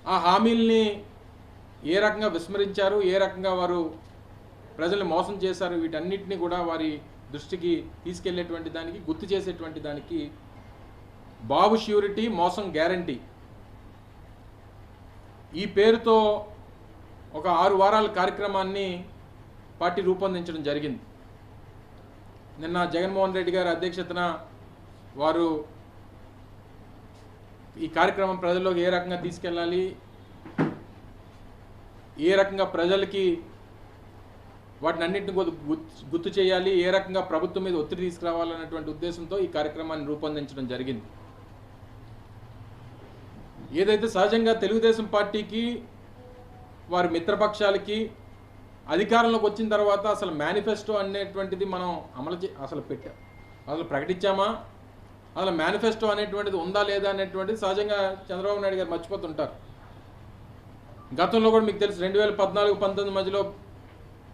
ఆ హామీల్ని ఏ రకంగా విస్మరించారు, ఏ రకంగా వారు ప్రజల్ని మోసం చేశారు, వీటన్నిటిని కూడా వారి దృష్టికి తీసుకెళ్లేటువంటి దానికి, గుర్తు చేసేటువంటి దానికి బాబు ష్యూరిటీ మోసం గ్యారంటీ ఈ పేరుతో ఒక 6 వారాల కార్యక్రమాన్ని పార్టీ రూపొందించడం జరిగింది. నిన్న జగన్మోహన్ రెడ్డి గారి అధ్యక్షతన వారు ఈ కార్యక్రమం ప్రజల్లోకి ఏ రకంగా తీసుకెళ్ళాలి, ఏ రకంగా ప్రజలకి వాటిని అన్నింటిని గుర్తు చేయాలి, ఏ రకంగా ప్రభుత్వం మీద ఒత్తిడి తీసుకురావాలన్నటువంటి ఉద్దేశంతో ఈ కార్యక్రమాన్ని రూపొందించడం జరిగింది. ఏదైతే సహజంగా తెలుగుదేశం పార్టీకి వారి మిత్రపక్షాలకి అధికారంలోకి వచ్చిన తర్వాత అసలు మేనిఫెస్టో అనేటువంటిది మనం అసలు ప్రకటించామా, అసలు మేనిఫెస్టో అనేటువంటిది ఉందా లేదా అనేటువంటిది సహజంగా చంద్రబాబు నాయుడు గారు మర్చిపోతుంటారు. గతంలో కూడా మీకు తెలుసు 2014-19 మధ్యలో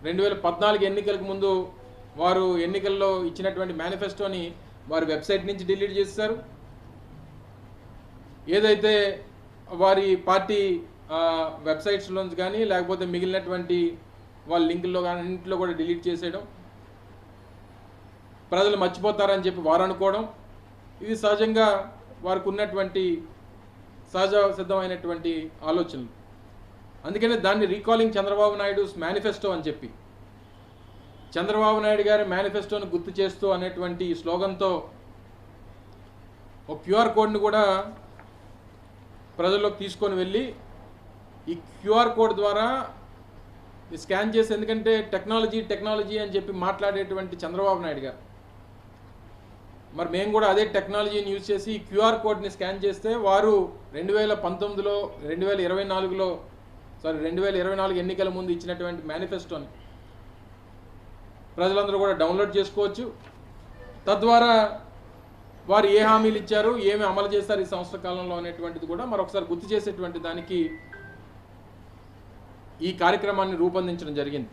2014 ఎన్నికలకు ముందు వారు ఎన్నికల్లో ఇచ్చినటువంటి మేనిఫెస్టోని వారి వెబ్సైట్ నుంచి డిలీట్ చేశారు. ఏదైతే వారి పార్టీ వెబ్సైట్స్లోంచి కానీ లేకపోతే మిగిలినటువంటి వాళ్ళ లింకుల్లో కానీ అన్నింటిలో కూడా డిలీట్ చేసేయడం, ప్రజలు మర్చిపోతారని చెప్పి వారు అనుకోవడం, ఇది సహజంగా వారికి ఉన్నటువంటి సహజ సిద్ధమైనటువంటి ఆలోచనలు. అందుకనే దాన్ని రీకాలింగ్ చంద్రబాబు నాయుడుస్ మేనిఫెస్టో అని చెప్పి, చంద్రబాబు నాయుడు గారి మేనిఫెస్టోను గుర్తు చేస్తూ అనేటువంటి స్లోగన్తో ఒక క్యూఆర్ కోడ్ని కూడా ప్రజల్లోకి తీసుకొని వెళ్ళి ఈ క్యూఆర్ కోడ్ ద్వారా స్కాన్ చేసి, ఎందుకంటే టెక్నాలజీ అని చెప్పి మాట్లాడేటువంటి చంద్రబాబు నాయుడు గారు, మరి మేము కూడా అదే టెక్నాలజీని యూజ్ చేసి ఈ క్యూఆర్ కోడ్ని స్కాన్ చేస్తే వారు 2019లో 2024 ఎన్నికల ముందు ఇచ్చినటువంటి మేనిఫెస్టోని ప్రజలందరూ కూడా డౌన్లోడ్ చేసుకోవచ్చు. తద్వారా వారు ఏ హామీలు ఇచ్చారు, ఏమి అమలు చేస్తారు ఈ సంవత్సర కాలంలో అనేటువంటిది కూడా మరొకసారి గుర్తు చేసేటువంటి దానికి ఈ కార్యక్రమాన్ని రూపొందించడం జరిగింది.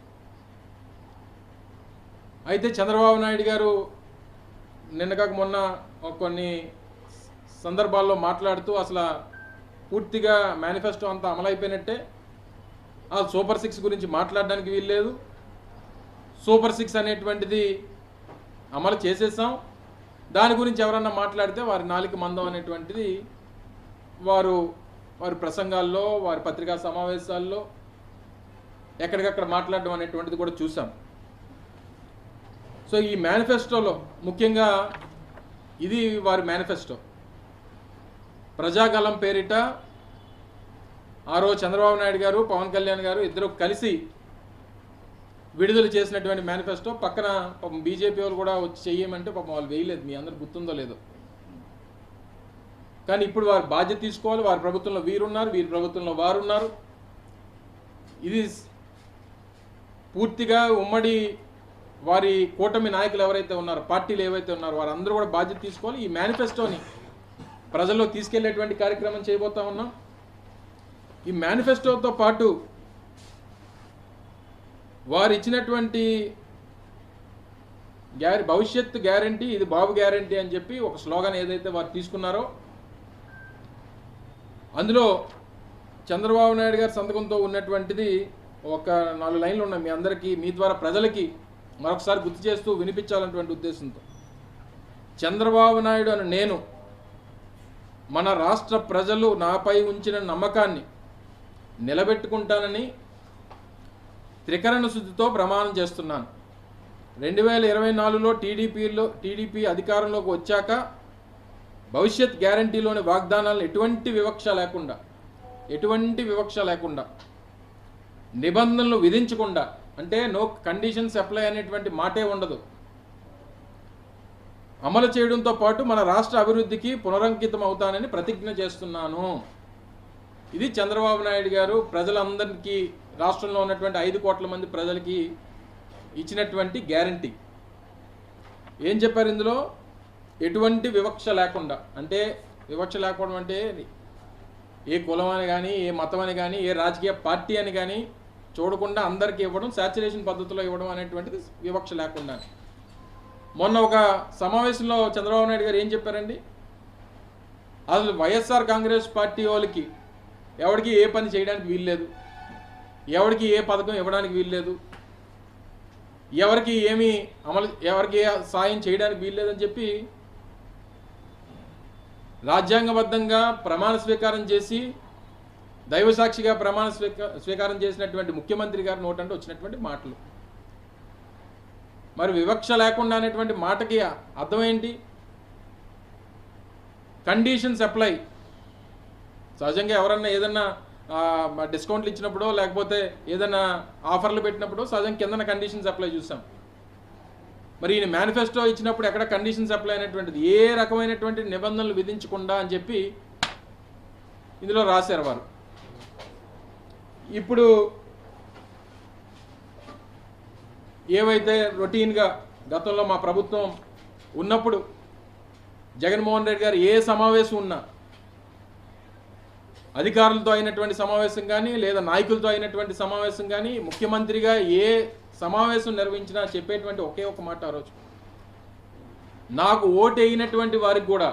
అయితే చంద్రబాబు నాయుడు గారు నిన్నగాక మొన్న కొన్ని సందర్భాల్లో మాట్లాడుతూ అసలు పూర్తిగా మేనిఫెస్టో అంతా అమలైపోయినట్టే, ఆ సూపర్ 6 గురించి మాట్లాడడానికి వీల్లేదు, సూపర్ 6 అనేటువంటిది అమలు చేసేసాం, దాని గురించి ఎవరన్నా మాట్లాడితే వారి నాలుక మందం అనేటువంటిది వారి ప్రసంగాల్లో, వారి పత్రికా సమావేశాల్లో ఎక్కడికక్కడ మాట్లాడడం అనేటువంటిది కూడా చూసాం. సో ఈ మేనిఫెస్టోలో ముఖ్యంగా ఇది వారి మేనిఫెస్టో. ప్రజాగలం పేరిట ఆ రోజు చంద్రబాబు నాయుడు గారు, పవన్ కళ్యాణ్ గారు ఇద్దరు కలిసి విడుదల చేసినటువంటి మేనిఫెస్టో. పక్కన పాపం బీజేపీ వాళ్ళు కూడా వచ్చి చెయ్యమంటే పాపం వాళ్ళు వేయలేదు, మీ అందరు గుర్తుందో లేదో. కానీ ఇప్పుడు వారు బాధ్యత తీసుకోవాలి. వారి ప్రభుత్వంలో వీరున్నారు, వీరి ప్రభుత్వంలో వారున్నారు. ఇది పూర్తిగా ఉమ్మడి వారి కూటమి నాయకులు ఎవరైతే ఉన్నారో, పార్టీలు ఏవైతే ఉన్నారో వారందరూ కూడా బాధ్యత తీసుకోవాలి. ఈ మేనిఫెస్టోని ప్రజల్లో తీసుకెళ్లేటువంటి కార్యక్రమం చేయబోతా ఉన్నాం. ఈ మేనిఫెస్టోతో పాటు వారు ఇచ్చినటువంటి భవిష్యత్తు గ్యారంటీ, ఇది బాబు గ్యారంటీ అని చెప్పి ఒక స్లోగన్ ఏదైతే వారు తీసుకున్నారో అందులో చంద్రబాబు నాయుడు గారి సంతకంతో ఉన్నటువంటిది ఒక 4 లైన్లు ఉన్నాయి. మీ అందరికీ, మీ ద్వారా ప్రజలకి మరొకసారి గుర్తు చేస్తూ వినిపించాలన్నటువంటి ఉద్దేశంతో, చంద్రబాబు నాయుడు అని నేను మన రాష్ట్ర ప్రజలు నాపై ఉంచిన నమ్మకాన్ని నిలబెట్టుకుంటానని త్రికరణ శుద్ధితో ప్రమాణం చేస్తున్నాను. 2024లో టీడీపీ అధికారంలోకి వచ్చాక భవిష్యత్ గ్యారంటీలోని వాగ్దానాలను ఎటువంటి వివక్ష లేకుండా నిబంధనలు విధించకుండా, అంటే నో కండిషన్స్ అప్లై అనేటువంటి మాటే ఉండదు, అమలు చేయడంతో పాటు మన రాష్ట్ర అభివృద్ధికి పునరంకితం అవుతానని ప్రతిజ్ఞ చేస్తున్నాను. ఇది చంద్రబాబు నాయుడు గారు ప్రజలందరికీ, రాష్ట్రంలో ఉన్నటువంటి 5 కోట్ల మంది ప్రజలకి ఇచ్చినటువంటి గ్యారంటీ. ఏం చెప్పారు ఇందులో? ఎటువంటి వివక్ష లేకుండా. అంటే వివక్ష లేకపోవడం అంటే ఏ కులం అని కానీ, ఏ మతం అని కానీ, ఏ రాజకీయ పార్టీ అని కానీ చూడకుండా అందరికీ ఇవ్వడం, శాచ్యురేషన్ పద్ధతిలో ఇవ్వడం అనేటువంటిది వివక్ష లేకుండా. మొన్న ఒక సమావేశంలో చంద్రబాబు నాయుడు గారు ఏం చెప్పారండి? అసలు వైఎస్ఆర్ కాంగ్రెస్ పార్టీ వాళ్ళకి ఎవరికి ఏ పని చేయడానికి వీల్లేదు, ఎవరికి ఏ పథకం ఇవ్వడానికి వీల్లేదు, ఎవరికి ఏమీ ఎవరికి ఏ సాయం చేయడానికి వీల్లేదని చెప్పి రాజ్యాంగబద్ధంగా ప్రమాణ స్వీకారం చేసి దైవసాక్షిగా ప్రమాణ స్వీకారం చేసినటువంటి ముఖ్యమంత్రి గారి నోటంటే వచ్చినటువంటి మాటలు. మరి వివక్ష లేకుండా అనేటువంటి మాటకి అర్థం ఏంటి? Conditions apply. సహజంగా ఎవరన్నా ఏదన్నా డిస్కౌంట్లు ఇచ్చినప్పుడు లేకపోతే ఏదైనా ఆఫర్లు పెట్టినప్పుడు సహజంగా కిందన కండిషన్స్ అప్లై చూసాం. మరి ఈయన మేనిఫెస్టో ఇచ్చినప్పుడు ఎక్కడ కండిషన్స్ అప్లై అయినటువంటిది, ఏ రకమైనటువంటి నిబంధనలు విధించకుండా అని చెప్పి ఇందులో రాశారు వారు. ఇప్పుడు ఏవైతే రొటీన్గా గతంలో మా ప్రభుత్వం ఉన్నప్పుడు జగన్మోహన్ రెడ్డి గారు ఏ సమావేశం ఉన్నా, అధికారులతో అయినటువంటి సమావేశం కానీ లేదా నాయకులతో అయినటువంటి సమావేశం కానీ, ముఖ్యమంత్రిగా ఏ సమావేశం నిర్వహించినా చెప్పేటువంటి ఒకే ఒక మాట ఆ రోజు, నాకు ఓటు వేయినటువంటి వారికి కూడా,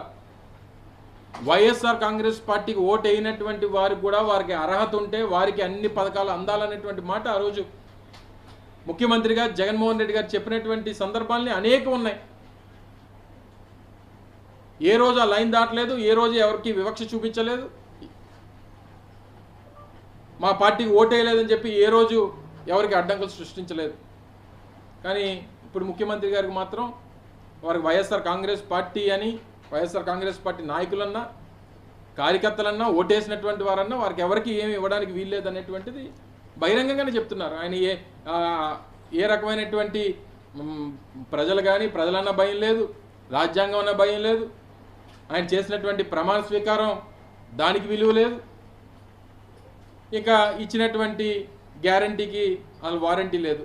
వైఎస్ఆర్ కాంగ్రెస్ పార్టీకి ఓటు వేయినటువంటి వారికి కూడా వారికి అర్హత ఉంటే వారికి అన్ని పథకాలు అందాలనేటువంటి మాట ఆ రోజు ముఖ్యమంత్రిగా జగన్మోహన్ రెడ్డి గారు చెప్పినటువంటి సందర్భాలని అనేకం ఉన్నాయి. ఏ రోజు ఆ లైన్ దాటలేదు, ఏ రోజు ఎవరికి వివక్ష చూపించలేదు, మా పార్టీకి ఓటేయలేదని చెప్పి ఏ రోజు ఎవరికి అడ్డంకులు సృష్టించలేదు. కానీ ఇప్పుడు ముఖ్యమంత్రి గారికి మాత్రం వారికి వైఎస్ఆర్ కాంగ్రెస్ పార్టీ అని, వైఎస్ఆర్ కాంగ్రెస్ పార్టీ నాయకులన్నా కార్యకర్తలన్నా ఓటేసినటువంటి వారన్నా వారికి ఎవరికి ఏమి ఇవ్వడానికి వీల్లేదు అనేటువంటిది బహిరంగంగానే చెప్తున్నారు. ఆయన ఏ రకమైనటువంటి ప్రజలు కానీ ప్రజలన్నా భయం లేదు, రాజ్యాంగం అన్న భయం లేదు, ఆయన చేసినటువంటి ప్రమాణ స్వీకారం దానికి విలువ లేదు, ఇక ఇచ్చినటువంటి గ్యారంటీకి అసలు వారంటీ లేదు.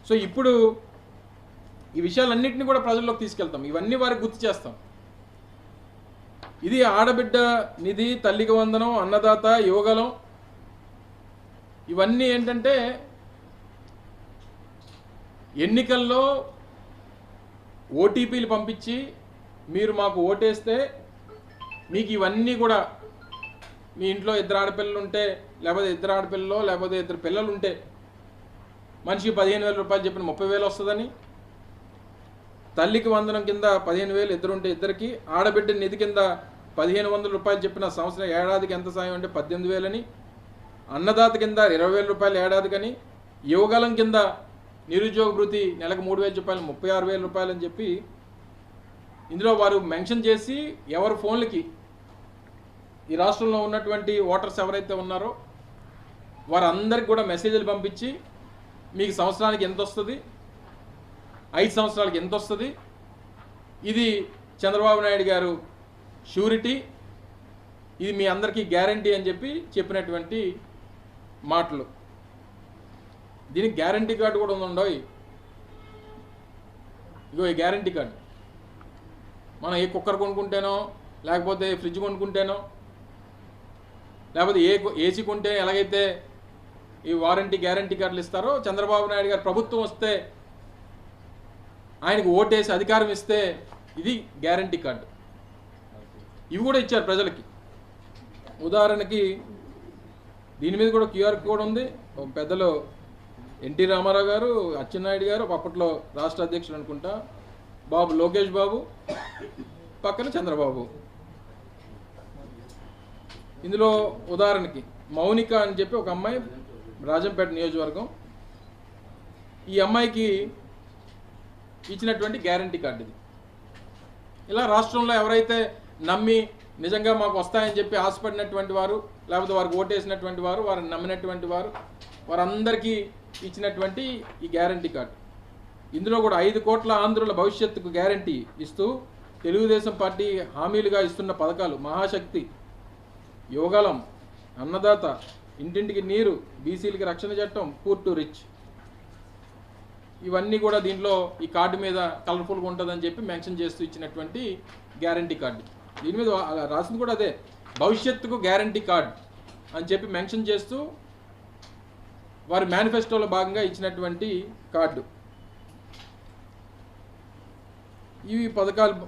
సో ఇప్పుడు ఈ విషయాలన్నింటినీ కూడా ప్రజల్లోకి తీసుకెళ్తాం, ఇవన్నీ వారికి గుర్తు చేస్తాం. ఇది ఆడబిడ్డ నిధి, తల్లికి వందనం, అన్నదాత, యువగలం, ఇవన్నీ ఏంటంటే ఎన్నికల్లో ఓటీపీలు పంపించి మీరు మాకు ఓటేస్తే మీకు ఇవన్నీ కూడా, మీ ఇంట్లో ఇద్దరు ఆడపిల్లలు ఉంటే లేకపోతే ఇద్దరు ఆడపిల్లలు లేకపోతే ఇద్దరు పిల్లలు ఉంటే మనిషికి 15,000 రూపాయలు చెప్పిన 30,000 వస్తుందని, తల్లికి వందనం కింద 15,000 ఇద్దరు ఉంటే ఇద్దరికి, ఆడబిడ్డ నిధి కింద 1,500 రూపాయలు చెప్పిన సంవత్సరం ఏడాదికి ఎంత సాయం అంటే 18,000 అని, అన్నదాత కింద 20,000 రూపాయలు ఏడాదికని, యువగలం కింద నిరుద్యోగ భృతి నెలకు 3,000 రూపాయలు 36,000 రూపాయలు అని చెప్పి ఇందులో వారు మెన్షన్ చేసి ఎవరి ఫోన్లకి ఈ రాష్ట్రంలో ఉన్నటువంటి ఓటర్స్ ఎవరైతే ఉన్నారో వారందరికి కూడా మెసేజ్లు పంపించి మీకు సంవత్సరానికి ఎంత వస్తుంది, 5 సంవత్సరాలకి ఎంత వస్తుంది, ఇది చంద్రబాబు నాయుడు గారు షూరిటీ, ఇది మీ అందరికీ గ్యారంటీ అని చెప్పి చెప్పినటువంటి మాటలు. దీనికి గ్యారంటీ కార్డు కూడా ఉందండో. ఇగో ఈ గ్యారంటీ కార్డు మనం ఏ కుక్కర్ కొనుక్కుంటేనో లేకపోతే ఫ్రిడ్జ్ కొనుక్కుంటేనో లేకపోతే ఏసీ కొంటే ఎలాగైతే ఈ వారంటీ గ్యారంటీ కార్డులు ఇస్తారో, చంద్రబాబు నాయుడు గారు ప్రభుత్వం వస్తే ఆయనకు ఓటేసి అధికారం ఇస్తే ఇది గ్యారంటీ కార్డు. ఇవి కూడా ఇచ్చారు ప్రజలకి. ఉదాహరణకి దీని మీద కూడా క్యూఆర్ కోడ్ ఉంది. పెద్దలు ఎన్టీ రామారావు గారు, అచ్చెన్నాయుడు గారు, అప్పట్లో రాష్ట్ర అధ్యక్షులు అనుకుంటా, బాబు లోకేష్ బాబు, పక్కన చంద్రబాబు. ఇందులో ఉదాహరణకి మౌనిక అని చెప్పి ఒక అమ్మాయి, రాజంపేట నియోజకవర్గం, ఈ అమ్మాయికి ఇచ్చినటువంటి గ్యారంటీ కార్డు ఇది. ఇలా రాష్ట్రంలో ఎవరైతే నమ్మి నిజంగా మాకు వస్తాయని చెప్పి ఆశపడినటువంటి వారు లేకపోతే వారికి ఓటేసినటువంటి వారు, వారిని నమ్మినటువంటి వారు, వారందరికీ ఇచ్చినటువంటి ఈ గ్యారంటీ కార్డు. ఇందులో కూడా 5 కోట్ల ఆంధ్రుల భవిష్యత్తుకు గ్యారంటీ ఇస్తూ తెలుగుదేశం పార్టీ హామీలుగా ఇస్తున్న పథకాలు మహాశక్తి, యువగలం, అన్నదాత, ఇంటింటికి నీరు, బీసీలకి రక్షణ చట్టం, పూర్ టు రిచ్, ఇవన్నీ కూడా దీంట్లో ఈ కార్డు మీద కలర్ఫుల్గా ఉంటుందని చెప్పి మెన్షన్ చేస్తూ ఇచ్చినటువంటి గ్యారంటీ కార్డు. దీని మీద రాసింది కూడా అదే, భవిష్యత్తుకు గ్యారంటీ కార్డు అని చెప్పి మెన్షన్ చేస్తూ వారి మేనిఫెస్టోలో భాగంగా ఇచ్చినటువంటి కార్డు. ఇవి పథకాలు.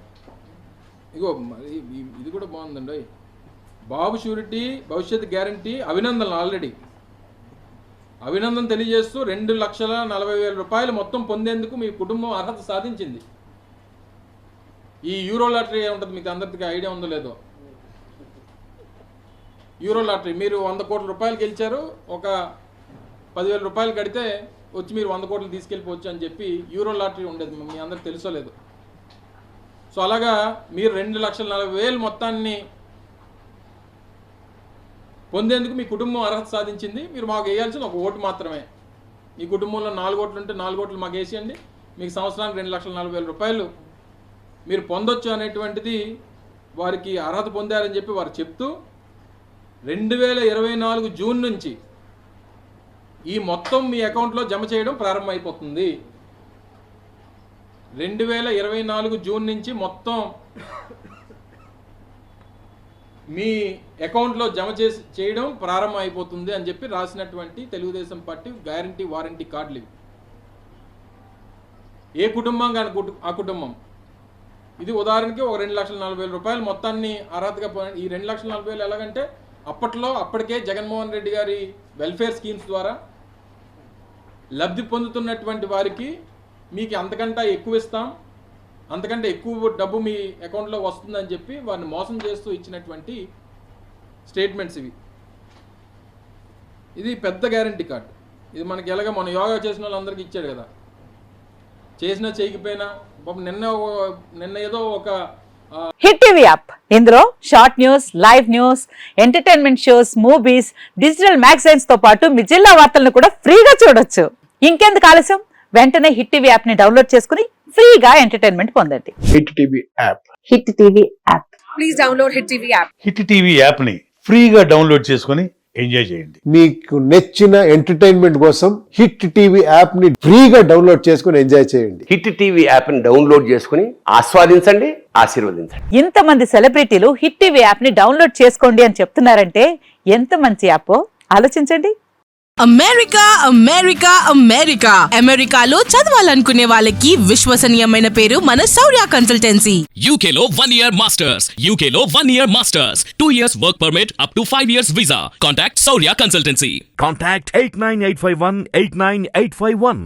ఇగో ఇది కూడా బాగుందండి. బాబు షూరిటీ భవిష్యత్ గ్యారంటీ అభినందనలు. ఆల్రెడీ అభినందన తెలియజేస్తూ 2,40,000 రూపాయలు మొత్తం పొందేందుకు మీ కుటుంబం అర్హత సాధించింది. ఈ యూరో లాటరీ ఉంటుంది, మీకు అందరికీ ఐడియా ఉందో లేదో. యూరో లాటరీ మీరు 100 కోట్ల రూపాయలు గెలిచారు, ఒక 10,000 రూపాయలు కడితే వచ్చి మీరు 100 కోట్లు తీసుకెళ్ళిపోవచ్చు అని చెప్పి యూరో లాటరీ ఉండేది, మీ అందరికి తెలుసో లేదు. సో అలాగా మీరు 2,40,000 మొత్తాన్ని పొందేందుకు మీ కుటుంబం అర్హత సాధించింది. మీరు మాకు వేయాల్సిన ఒక ఓటు మాత్రమే. మీ కుటుంబంలో 4 ఓట్లు ఉంటే 4 ఓట్లు మాకు వేసేయండి, మీకు సంవత్సరానికి 2,40,000 రూపాయలు మీరు పొందొచ్చు అనేటువంటిది వారికి అర్హత పొందారని చెప్పి వారు చెప్తూ 2024 జూన్ నుంచి ఈ మొత్తం మీ అకౌంట్లో జమ చేయడం ప్రారంభమైపోతుంది. 2024 జూన్ నుంచి మొత్తం మీ అకౌంట్లో జమ చేయడం ప్రారంభం అయిపోతుంది అని చెప్పి రాసినటువంటి తెలుగుదేశం పార్టీ గ్యారంటీ వారంటీ కార్డులు ఇవి. ఏ కుటుంబం కానీ ఆ కుటుంబం ఇది ఉదాహరణకి ఒక 2,40,000 రూపాయలు మొత్తాన్ని అర్హతగా ఈ 2,40,000 ఎలాగంటే అప్పటికే జగన్మోహన్ రెడ్డి గారి వెల్ఫేర్ స్కీమ్స్ ద్వారా లబ్ధి పొందుతున్నటువంటి వారికి మీకు అంతకంటే ఎక్కువ ఇస్తాం, అంతకంటే ఎక్కువ డబ్బు మీ అకౌంట్లో వస్తుందని చెప్పి వారిని మోసం చేస్తూ ఇచ్చినటువంటి స్టేట్మెంట్స్ ఇవి. ఇది పెద్ద గ్యారంటీ కార్డు. ఇది మనకి ఎలాగ మన యోగా చేసిన వాళ్ళందరికీ ఇచ్చాడు కదా, చేసినా చేయకపోయినా. నిన్న ఏదో ఒక హిట్ టీవీ యాప్, ఇందులో short news, live news, entertainment shows, movies, digital magazines తో పాటు మీ జిల్లా వార్తలను కూడా ఫ్రీగా చూడొచ్చు. ఇంకెందుకు ఆలస్యం, వెంటనే హిట్ టీవీ యాప్ ని డౌన్లోడ్ చేసుకుని ఫ్రీగా ఎంటర్టైన్మెంట్ పొందండి. Hit TV app. Hit TV app. Please download hit TV app. Hit TV app ని ఫ్రీగా డౌన్లోడ్ చేసుకుని ఎంజాయ్ చేయండి. మీకు నచ్చిన ఎంటర్టైన్మెంట్ కోసం హిట్ టీవీ యాప్ ని ఫ్రీగా డౌన్లోడ్ చేసుకుని ఎంజాయ్ చేయండి. హిట్ టీవీ యాప్ ని డౌన్లోడ్ చేసుకుని ఆస్వాదించండి, ఆశీర్వదించండి. ఇంతమంది సెలబ్రిటీలు హిట్ టీవీ యాప్ ని డౌన్లోడ్ చేసుకోండి అని చెప్తున్నారంటే ఎంత మంచి యాప్ ఆలోచించండి. అమెరికా అమెరికా అమెరికా అమెరికాలో చదవాలనుకునే వాళ్ళకి విశ్వసనీయమైన పేరు మన శౌర్య కన్సల్టెన్సీ. UK లో 1 year masters, UK లో 1 year masters, 2 years work permit up to 5 years visa. Contact Saurya Consultancy. Contact 89851 89851.